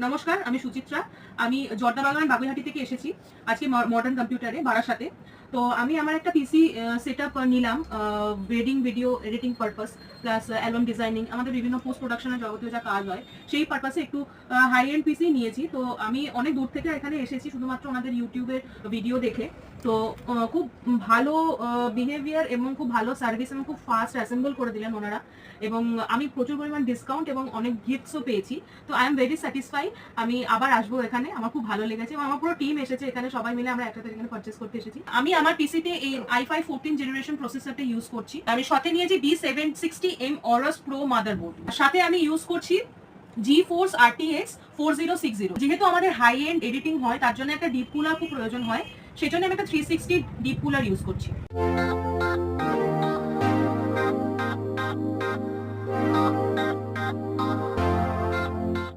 নমস্কার, আমি সুচিত্রা। আমি জর্দাবাগান বাগুইহাটি থেকে এসেছি আজকে মডার্ন কম্পিউটারে বারাসাতে। তো আমি আমার একটা পিসি সেটআপ নিলাম wedding video editing purpose plus album designing, আমাদের বিভিন্ন পোস্ট প্রোডাকশনের যাবতীয় যা কাজ হয় সেই পারপাসে একটু হাই এন্ড পিসি নিয়েছি। তো আমি অনেক দূর থেকে এখানে এসেছি শুধুমাত্র ওনাদের ইউটিউবের ভিডিও দেখে। তো খুব ভালো বিহেভিয়ার এবং খুব ভালো সার্ভিস এবং খুব ফাস্ট অ্যাসেম্বল করে দিলেন ওনারা, এবং আমি প্রচুর পরিমাণ ডিসকাউন্ট এবং অনেক গিফটসও পেয়েছি। তো আই এম ভেরি স্যাটিসফাই। আমি আবার আসবো এখানে, আমার খুব ভালো লেগেছে এবং আমার পুরো টিম এসেছে এখানে, সবাই মিলে আমরা একসাথে এখানে পারচেস করতে এসেছি। আমি আমার পিসিতে এই i5 14 জেনারেশন প্রসেসরটা ইউজ করছি। আমি সাথে নিয়েছি B760M Aorus Pro মাদারবোর্ড, সাথে আমি ইউজ করছি GeForce RTX 4060। যেহেতু আমাদের হাই এন্ড এডিটিং হয় তার জন্য একটা ডিপ কুলার খুব প্রয়োজন হয়, সেজন্য আমি একটা 360 ডিপ কুলার ইউজ করছি।